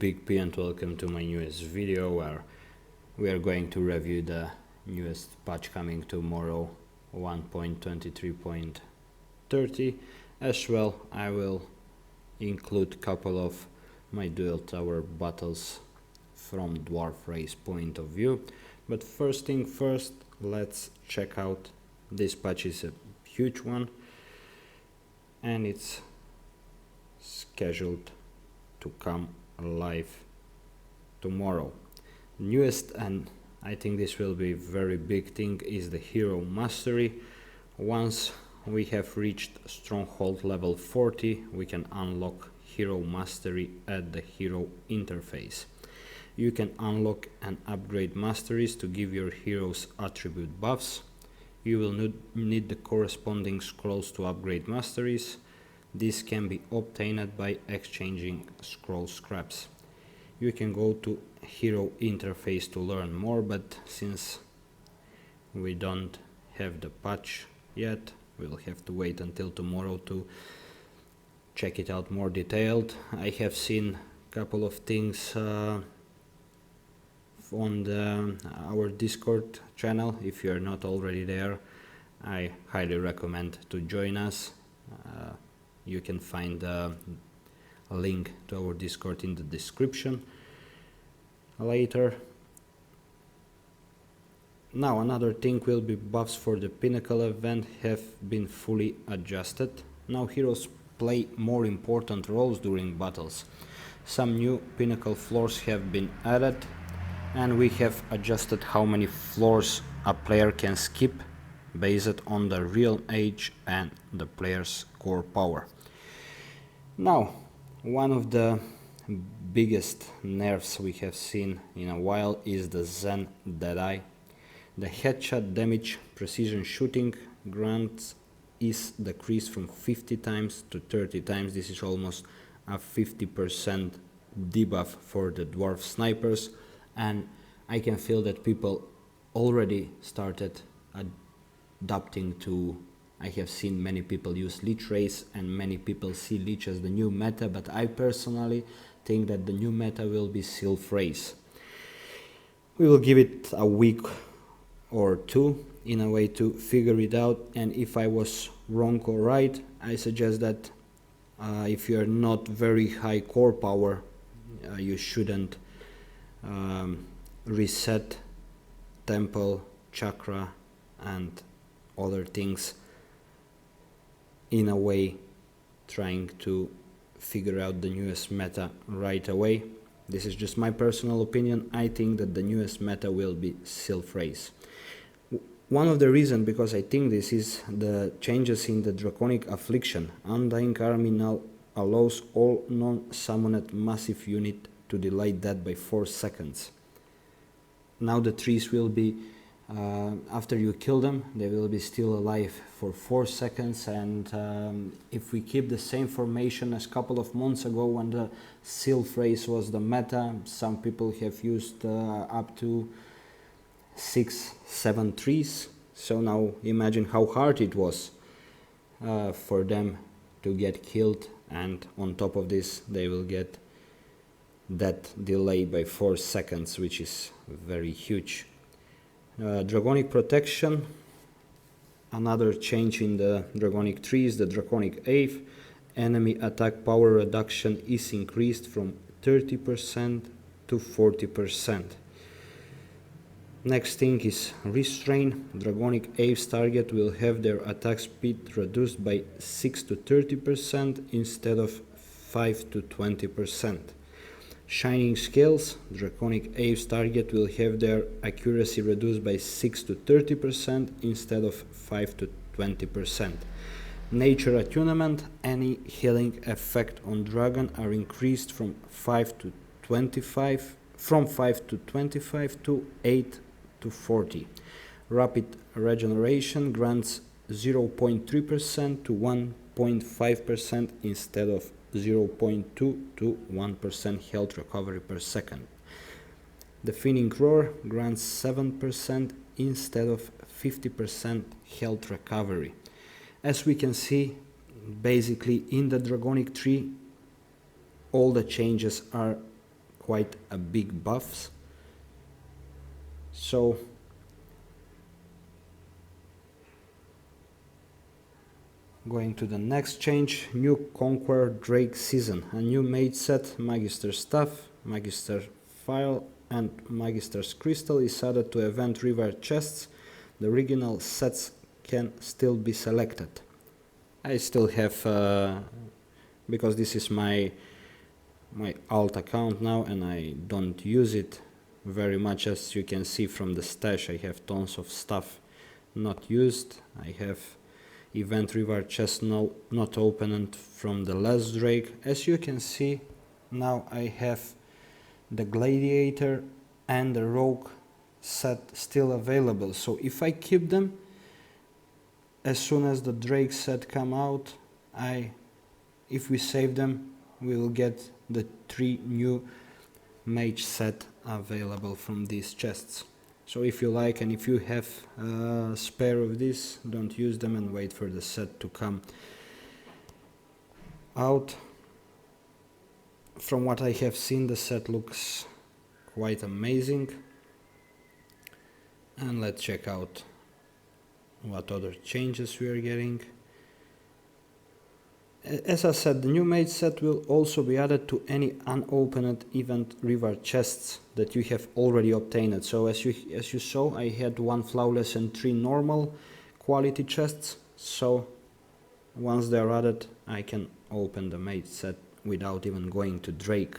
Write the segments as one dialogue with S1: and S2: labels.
S1: Big P and welcome to my newest video where we are going to review the newest patch coming tomorrow, 1.23.30. As well, I will include a couple of my Duel Tower battles from Dwarf Race point of view. But first thing first, let's check out this patch. Is a huge one and it's scheduled to come live tomorrow. Newest, and I think this will be very big thing, is the Hero Mastery. Once we have reached Stronghold level 40, we can unlock Hero Mastery at the Hero interface. You can unlock and upgrade masteries to give your heroes attribute buffs. You will need the corresponding scrolls to upgrade masteries. This can be obtained by exchanging scroll scraps. You can go to Hero interface to learn more, but since we don't have the patch yet, we'll have to wait until tomorrow to check it out more detailed. I have seen a couple of things on our Discord channel. If you're not already there, I highly recommend to join us. You can find a link to our Discord in the description later. Now another thing will be buffs for the Pinnacle event have been fully adjusted. Now heroes play more important roles during battles. Some new Pinnacle floors have been added, and we have adjusted how many floors a player can skip based on the real age and the player's core power. Now, one of the biggest nerfs we have seen in a while is the Zen Deadeye. The headshot damage precision shooting grants is decreased from 50 times to 30 times. This is almost a 50% debuff for the dwarf snipers, and I can feel that people already started adapting to. I have seen many people use Leech Race and many people see Leech as the new meta, but I personally think that the new meta will be Sylph Race. We will give it a week or two in a way to figure it out, and if I was wrong or right, I suggest that if you are not very high core power, you shouldn't reset temple, chakra and other things in a way trying to figure out the newest meta right away. This is just my personal opinion. I think that the newest meta will be Sylph Race. One of the reasons because I think this is the changes in the Draconic Affliction. Undying Army now allows all non-summoned massive unit to delay that by 4 seconds. Now the trees will be, after you kill them, they will be still alive for 4 seconds, and if we keep the same formation as a couple of months ago when the Sylph Race was the meta, some people have used up to 6-7 trees. So now imagine how hard it was for them to get killed, and on top of this they will get that delay by 4 seconds, which is very huge. Draconic Protection, another change in the Draconic trees, the Draconic Ave. Enemy attack power reduction is increased from 30% to 40%. Next thing is Restrain. Draconic Ave's target will have their attack speed reduced by 6 to 30% instead of 5 to 20%. Shining Scales. Draconic Ave's target will have their accuracy reduced by 6 to 30% instead of 5 to 20%. Nature Attunement. Any healing effect on dragon are increased from 5 to 25 to 8 to 40. Rapid Regeneration grants 0.3% to 1.5% instead of 0.2 to 1% health recovery per second. Deafening Roar grants 7% instead of 50% health recovery. As we can see, basically in the Draconic tree all the changes are quite a big buffs. So going to the next change, new Conquer Drake season, a new mage set, Magister Staff, Magister File and Magister's Crystal is added to event reward chests. The original sets can still be selected. I still have, because this is my alt account now and I don't use it very much, as you can see from the stash. I have tons of stuff not used. I have event reward chest not opened from the last Drake. As you can see, now I have the Gladiator and the Rogue set still available. So if I keep them, as soon as the Drake set come out, if we save them, we will get the 3 new mage set available from these chests. So if you like and if you have a spare of this, don't use them and wait for the set to come out. From what I have seen, the set looks quite amazing. And let's check out what other changes we are getting. As I said, the new mage set will also be added to any unopened event reward chests that you have already obtained. So as you saw, I had 1 flawless and 3 normal quality chests. So once they are added, I can open the mage set without even going to Drake.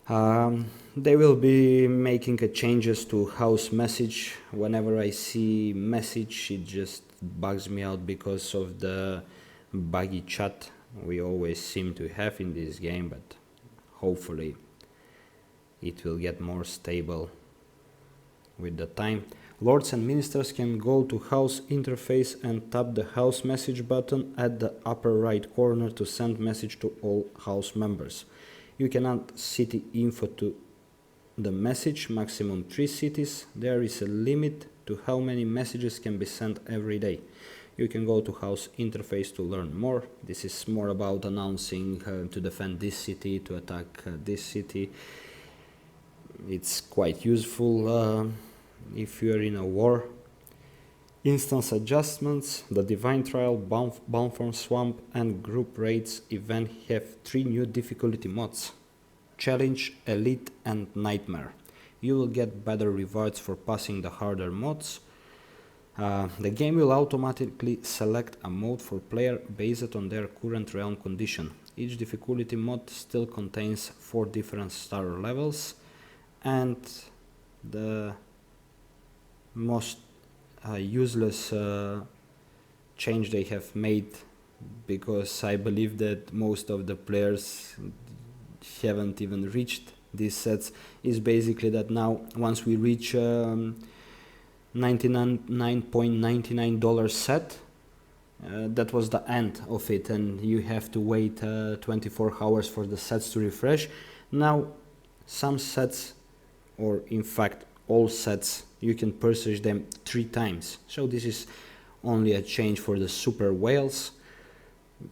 S1: They will be making changes to house message. Whenever I see message, it just bugs me out because of the buggy chat we always seem to have in this game, but hopefully it will get more stable with the time. Lords and ministers can go to house interface and tap the house message button at the upper right corner to send message to all house members. You can add city info to the message, maximum 3 cities. There is a limit to how many messages can be sent every day. You can go to house interface to learn more. This is more about announcing to defend this city, to attack this city. It's quite useful if you are in a war. Instance adjustments, the Divine Trial, Boundform Swamp and Group Raids event have 3 new difficulty mods: Challenge, Elite and Nightmare. You will get better rewards for passing the harder mods. The game will automatically select a mode for player based on their current realm condition. Each difficulty mod still contains 4 different star levels, and the most useless change they have made, because I believe that most of the players haven't even reached these sets, is basically that now once we reach $99.99 set, that was the end of it, and you have to wait 24 hours for the sets to refresh. Now some sets, or in fact all sets, you can purchase them 3 times. So this is only a change for the super whales.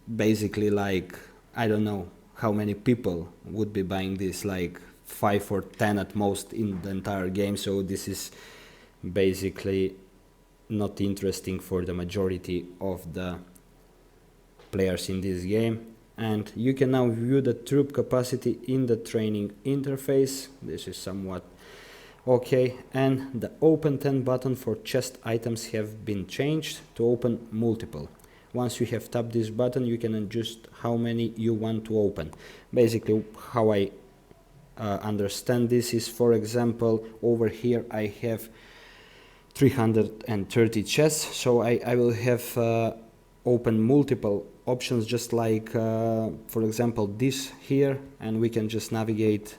S1: Basically, like, I don't know how many people would be buying this, like 5 or 10 at most in the entire game. So this is basically not interesting for the majority of the players in this game. And you can now view the troop capacity in the training interface. This is somewhat okay, and the open 10 button for chest items have been changed to open multiple. Once you have tapped this button, you can adjust how many you want to open. Basically, how I understand this is, for example, over here I have 330 chests, so I will have open multiple options, just like for example this here, and we can just navigate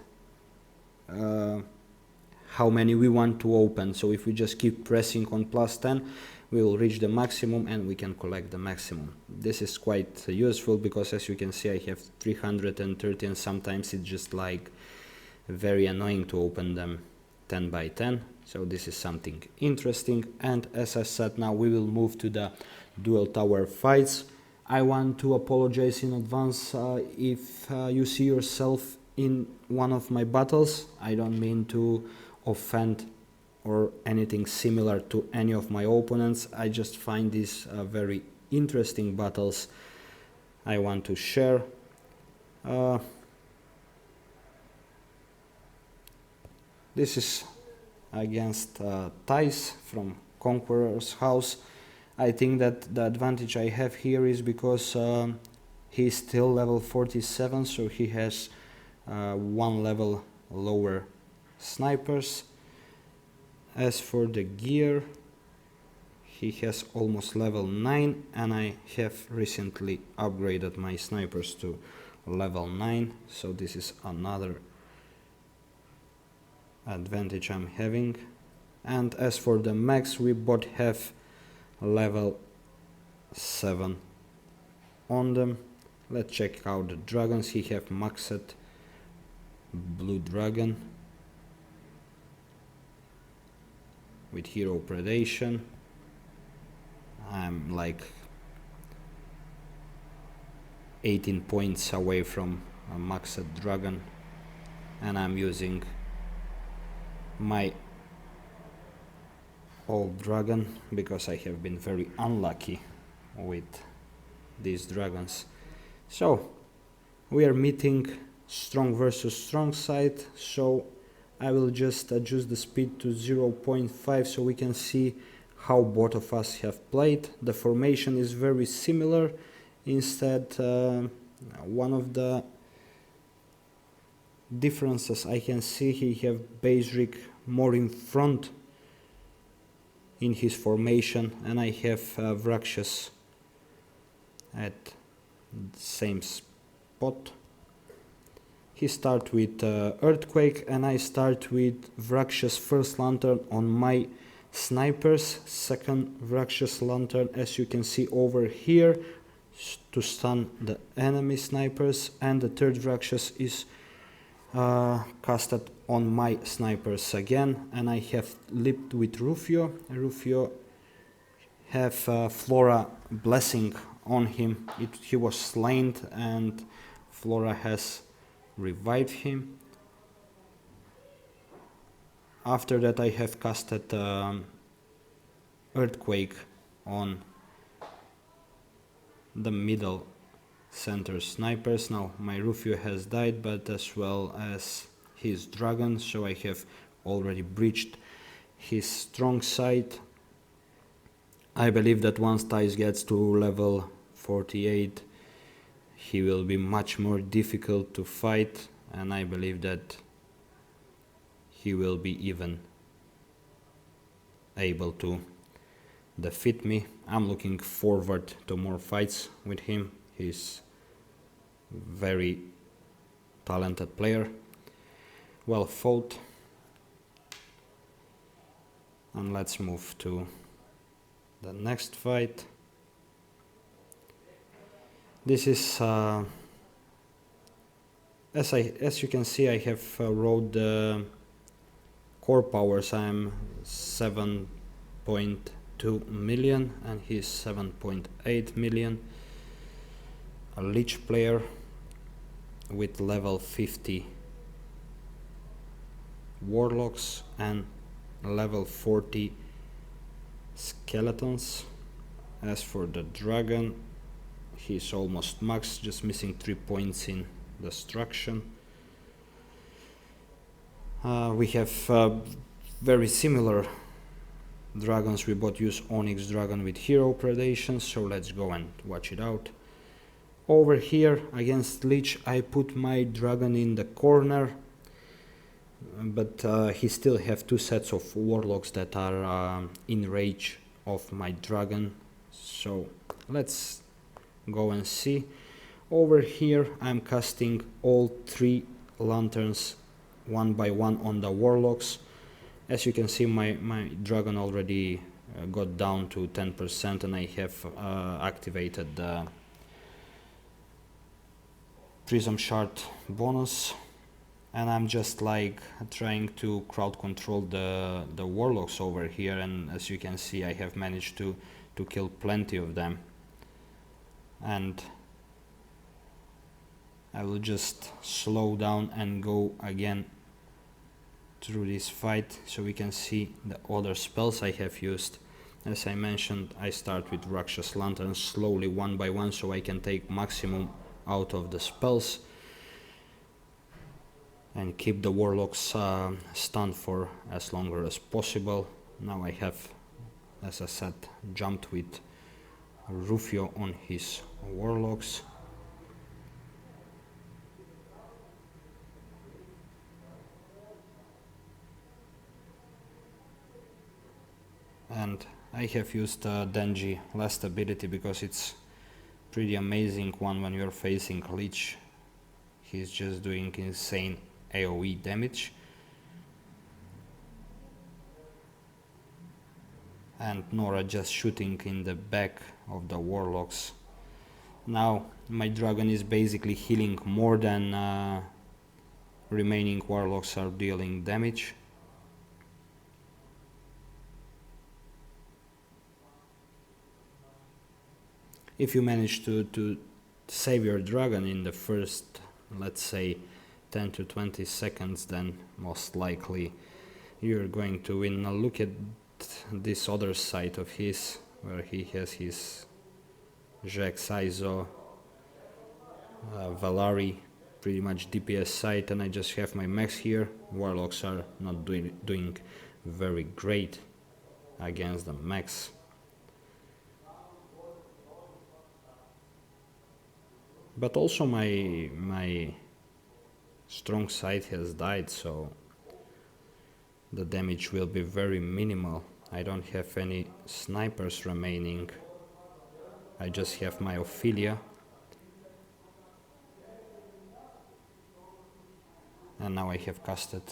S1: how many we want to open. So if we just keep pressing on +10, we will reach the maximum and we can collect the maximum. This is quite useful because, as you can see, I have 330 and sometimes it's just like very annoying to open them 10 by 10. So this is something interesting. And as I said, now we will move to the duel tower fights. I want to apologize in advance if you see yourself in one of my battles. I don't mean to offend or anything similar to any of my opponents. I just find these very interesting battles I want to share. This is against Thais from Conqueror's house. I think that the advantage I have here is because he's still level 47, so he has one level lower snipers. As for the gear, he has almost level 9, and I have recently upgraded my snipers to level 9, so this is another advantage I'm having. And as for the max, we both have level 7 on them. Let's check out the dragons. He have maxed blue dragon with hero predation. I'm like 18 points away from a maxed dragon, and I'm using my old dragon because I have been very unlucky with these dragons. So we are meeting strong versus strong side, so I will just adjust the speed to 0.5 so we can see how both of us have played. The formation is very similar. Instead, one of the differences I can see, he have Basric more in front in his formation, and I have Vraxius at the same spot. He start with Earthquake, and I start with Vraxius first lantern on my snipers, second Vraxius lantern, as you can see over here, to stun the enemy snipers, and the third Vraxius is casted on my snipers again, and I have leaped with Rufio. Rufio have Flora blessing on him. He was slain, and Flora has revived him. After that, I have casted Earthquake on the middle center snipers. Now my Rufio has died, but as well as his dragon, so I have already breached his strong side. I believe that once Thais gets to level 48, he will be much more difficult to fight, and I believe that he will be even able to defeat me. I'm looking forward to more fights with him. He's very talented player, well fought. And let's move to the next fight. This is as you can see, I have rolled the core powers. I'm 7.2 million and he's 7.8 million. A Lich player with level 50 warlocks and level 40 skeletons. As for the dragon, he's almost max, just missing 3 points in destruction. We have very similar dragons. We both use Onyx dragon with hero predation, so let's go and watch it out. Over here against Lich, I put my dragon in the corner, but he still have 2 sets of warlocks that are in range of my dragon, so let's go and see. Over here I'm casting all 3 lanterns one by one on the warlocks. As you can see, my dragon already got down to 10%, and I have activated the Prism Shard bonus, and I'm just like trying to crowd control the warlocks over here, and as you can see, I have managed to kill plenty of them. And I will just slow down and go again through this fight so we can see the other spells I have used. As I mentioned, I start with Rakshas Lantern slowly one by one so I can take maximum out of the spells and keep the warlocks stunned for as longer as possible. Now I have, as I said, jumped with Rufio on his warlocks. And I have used Denji last ability because it's pretty amazing one when you're facing Lich. He's just doing insane AoE damage. And Nora just shooting in the back of the warlocks. Now my dragon is basically healing more than remaining warlocks are dealing damage. If you manage to save your dragon in the first, let's say, 10 to 20 seconds, then most likely you're going to win. Now look at this other side of his, where he has his Jack Saizo, Valari, pretty much DPS side, and I just have my max here. Warlocks are not doing very great against the max. But also my strong side has died, so the damage will be very minimal. I don't have any snipers remaining. I just have my Ophelia. And now I have casted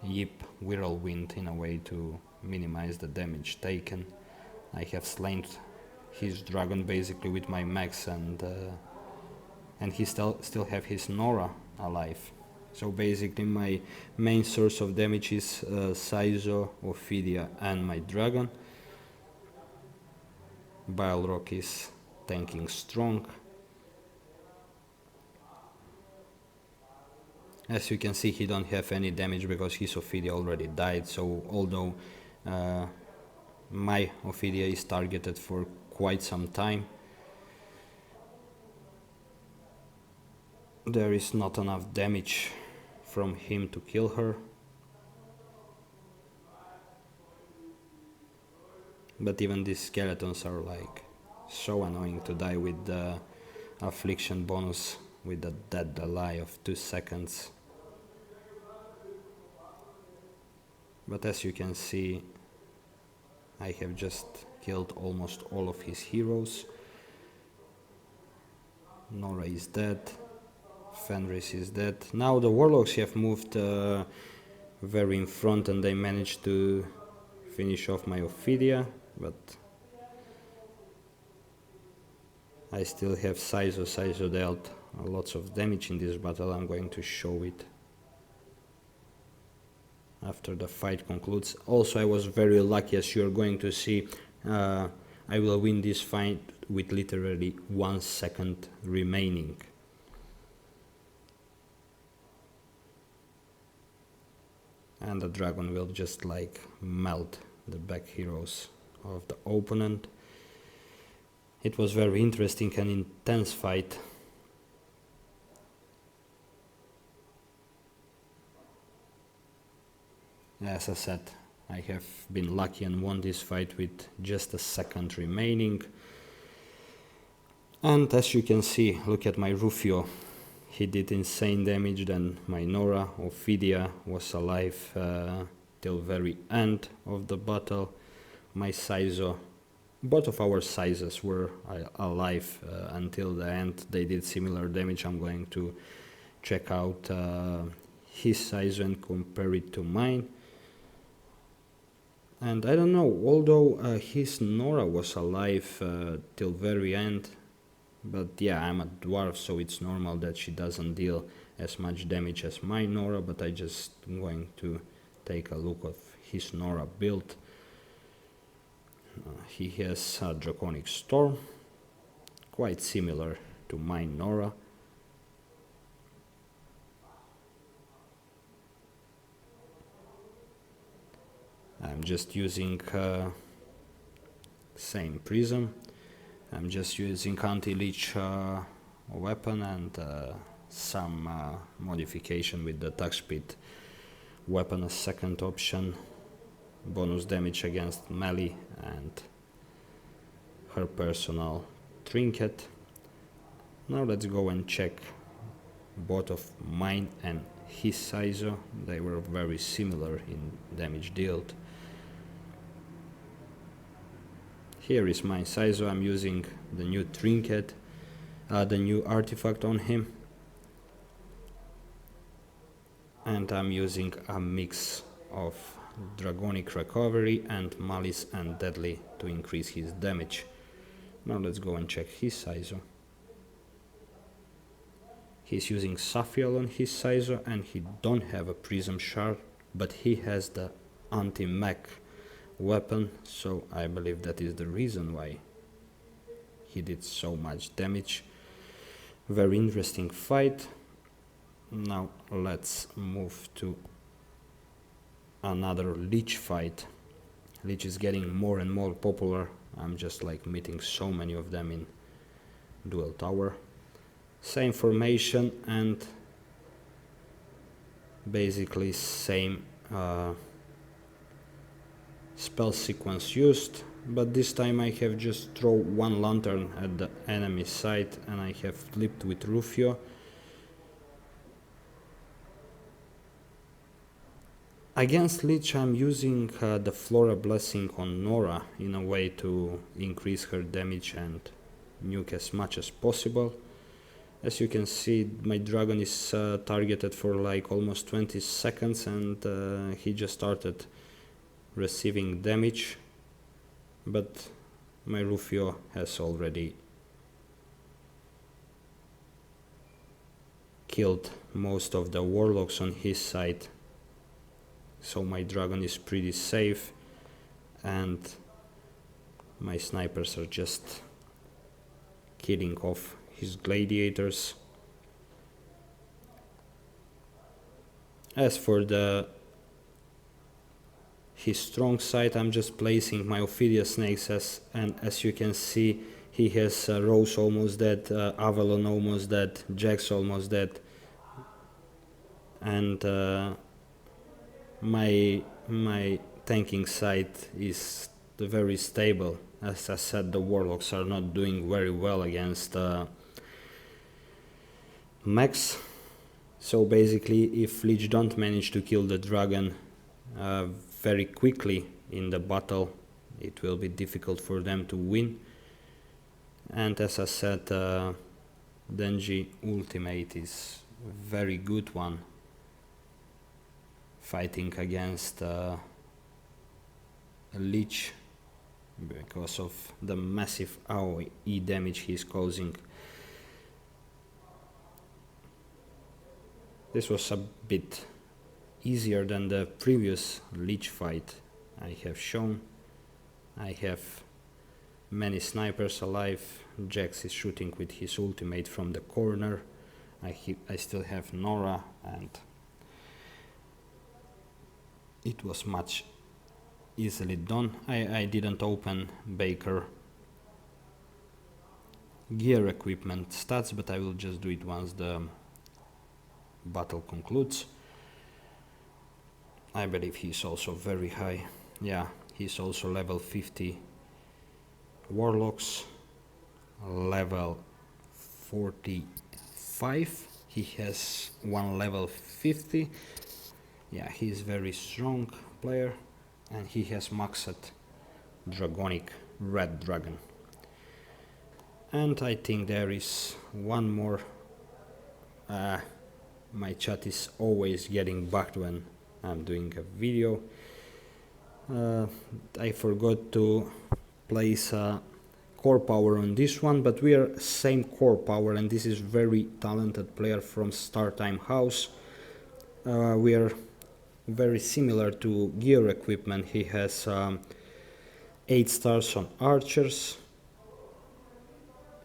S1: Yip Whirlwind in a way to minimize the damage taken. I have slain his dragon basically with my max, and he still have his Nora alive. So basically my main source of damage is Saizo, Ophidia and my dragon. Balrog is tanking strong. As you can see, he don't have any damage because his Ophidia already died, so although my Ophidia is targeted for quite some time, there is not enough damage from him to kill her. But even these skeletons are like so annoying to die with the affliction bonus with the dead delay of 2 seconds. But as you can see, I have just killed almost all of his heroes. Nora is dead. Fenris is dead. Now the warlocks have moved very in front, and they managed to finish off my Ophidia, but I still have Saizo. Saizo dealt lots of damage in this battle. I'm going to show it after the fight concludes. Also, I was very lucky, as you're going to see. I will win this fight with literally 1 second remaining. And the dragon will just like melt the back heroes of the opponent. It was very interesting and intense fight. As I said, I have been lucky and won this fight with just a second remaining. And as you can see, look at my Rufio. He did insane damage. Then my Nora, Ophidia, was alive till very end of the battle. My Saizo, both of our Saizos were alive until the end. They did similar damage. I'm going to check out his Saizo and compare it to mine. And I don't know, although his Nora was alive till very end, but yeah, I'm a dwarf, so it's normal that she doesn't deal as much damage as my Nora, but I just going to take a look of his Nora build. He has a Draconic Storm, quite similar to my Nora. I'm just using same prism. I'm just using anti-leech weapon and some modification with the attack speed weapon as second option, bonus damage against melee, and her personal trinket. Now let's go and check both of mine and his Saizo. They were very similar in damage dealt. Here is my Saizo. I'm using the new trinket, the new artifact on him, and I'm using a mix of Dragonic Recovery and Malice and Deadly to increase his damage. Now let's go and check his Saizo. He's using Saphiel on his Saizo and he don't have a Prism Shard, but he has the anti-mech weapon, so I believe that is the reason why he did so much damage. Very interesting fight. Now let's move to another Lich fight. Lich is getting more and more popular. I'm just like meeting so many of them in Duel Tower. Same formation and basically same spell sequence used, but this time I have just throw one lantern at the enemy side and I have flipped with Rufio. Against Lich I'm using the Flora Blessing on Nora in a way to increase her damage and nuke as much as possible. As you can see, my dragon is targeted for like almost 20 seconds and he just started receiving damage, but my Rufio has already killed most of the warlocks on his side, so my dragon is pretty safe and my snipers are just killing off his gladiators. As for his strong side, I'm just placing my Ophidia snakes and as you can see he has Rose almost dead, Avalon almost dead, Jax almost dead, and my tanking side is very stable. As I said, the warlocks are not doing very well against mechs, so basically if Lich don't manage to kill the dragon very quickly in the battle, it will be difficult for them to win. And as I said, Denji ultimate is a very good one fighting against a Lich because of the massive AoE damage he is causing. This was a bit easier than the previous Lich fight I have shown. I have many snipers alive. Jax is shooting with his ultimate from the corner. I still have Nora, and it was much easily done. I didn't open Baker gear equipment stats, but I will just do it once the battle concludes. I believe he's also very high. Yeah, he's also level 50 warlocks, level 45. He has one level 50. Yeah, he's very strong player, and he has maxed Dragonic Red Dragon. And I think there is one more. My chat is always getting bugged when I'm doing a video. I forgot to place core power on this one, but we are same core power, and this is very talented player from StarTime House. We are very similar to gear equipment. He has 8 stars on archers.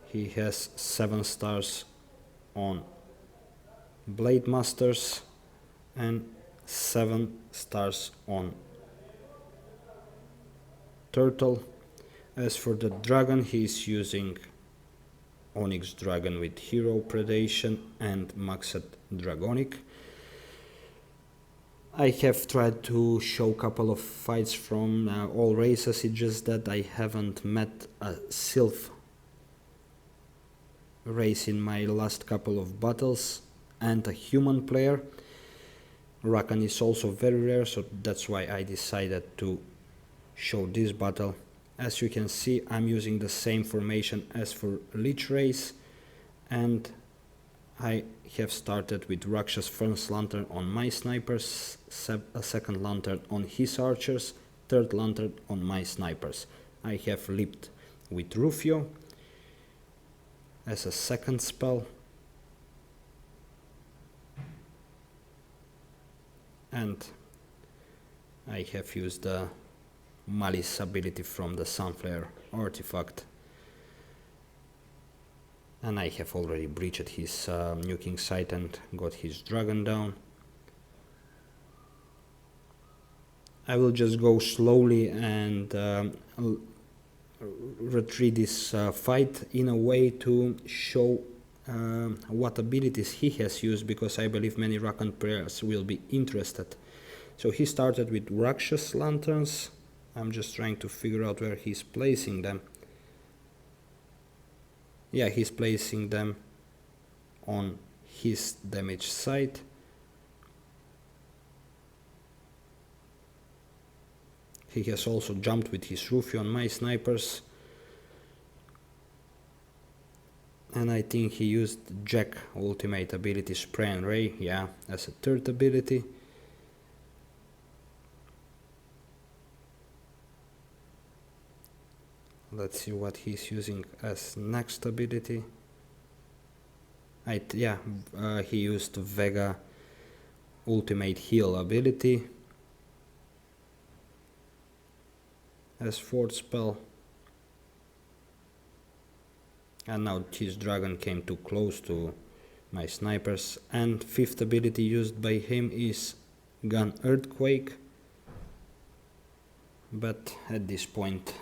S1: He has 7 stars on blade masters and 7 stars on turtle. As for the dragon, he is using Onyx Dragon with Hero Predation and Maxed Dragonic. I have tried to show a couple of fights from all races, it's just that I haven't met a Sylph race in my last couple of battles, and a human player. Rakan is also very rare, so that's why I decided to show this battle. As you can see, I'm using the same formation as for Lich race, and I have started with Rakshas first lantern on my snipers, a second lantern on his archers, third lantern on my snipers. I have leaped with Rufio as a second spell, and I have used the Malice ability from the Sunflare artifact, and I have already breached his nuking site and got his dragon down. I will just go slowly and retreat this fight in a way to show what abilities he has used, because I believe many Rakan players will be interested. So he started with Rakshas lanterns. I'm just trying to figure out where he's placing them. Yeah, he's placing them on his damage side. He has also jumped with his Rufio on my snipers. And I think he used Jack ultimate ability, Spray and Ray, yeah, as a third ability. Let's see what he's using as next ability. He used Vega ultimate heal ability as fourth spell. And now his dragon came too close to my snipers. And fifth ability used by him is Gun Earthquake. But at this point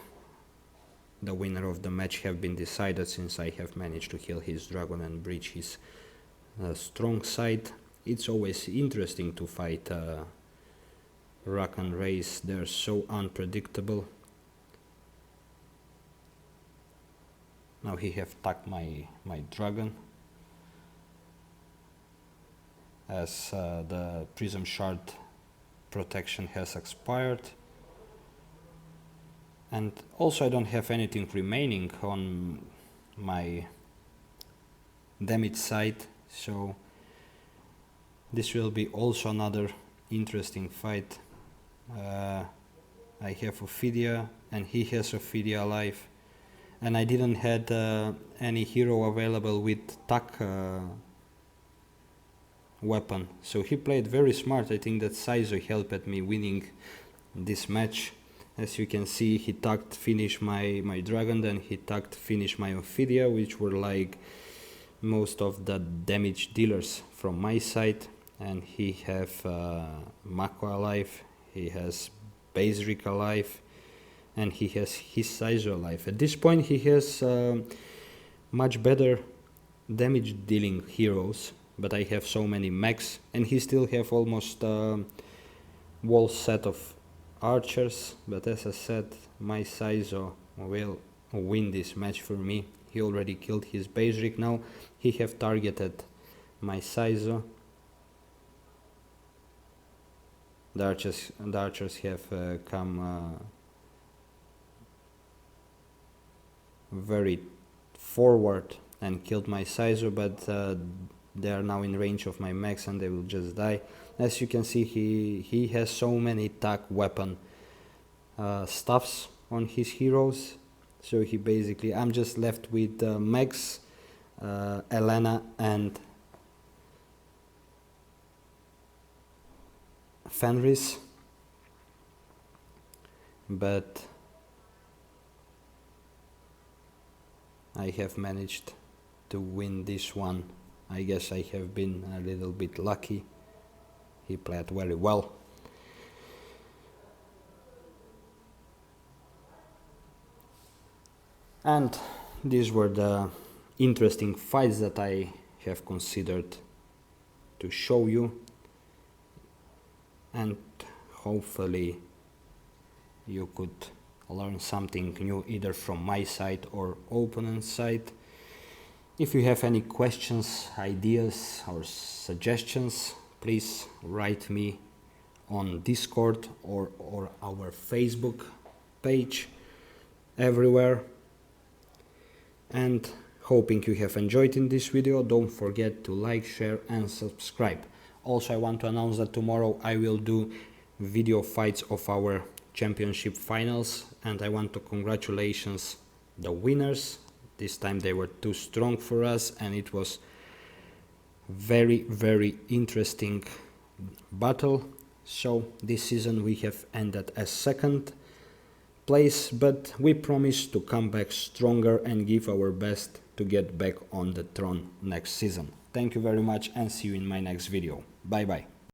S1: the winner of the match have been decided, since I have managed to kill his dragon and breach his strong side. It's always interesting to fight Rakan race, they're so unpredictable. Now he have tagged my dragon, as the Prism Shard protection has expired. And also I don't have anything remaining on my damage side, so this will be also another interesting fight. I have Ophidia and he has Ophidia alive, and I didn't had any hero available with tack weapon, so he played very smart. I think that Saizo helped me winning this match. As you can see, he tagged finish my dragon, then he tagged finish my Ophidia, which were like most of the damage dealers from my side. And he have Mako alive, he has Basric alive, and he has his Saizo alive. At this point he has much better damage dealing heroes, but I have so many mechs, and he still have almost whole set of archers. But as I said, my Saizo will win this match for me. He already killed his Basric, now he have targeted my Saizo. The archers have come very forward and killed my Saizo, but they are now in range of my mechs and they will just die. As you can see, he has so many tack weapon stuffs on his heroes, so he basically, I'm just left with mechs, Elena and Fenris, but I have managed to win this one. I guess I have been a little bit lucky. He played very well. And these were the interesting fights that I have considered to show you, and hopefully you could learn something new either from my side or opponent's side. If you have any questions, ideas or suggestions, please write me on Discord or our Facebook page, everywhere. And hoping you have enjoyed in this video. Don't forget to like, share and subscribe. Also, I want to announce that tomorrow I will do video fights of our championship finals, and I want to congratulate the winners. This time they were too strong for us, and it was very interesting battle. So this season we have ended as second place, but we promise to come back stronger and give our best to get back on the throne next season. Thank you very much and see you in my next video. Bye bye.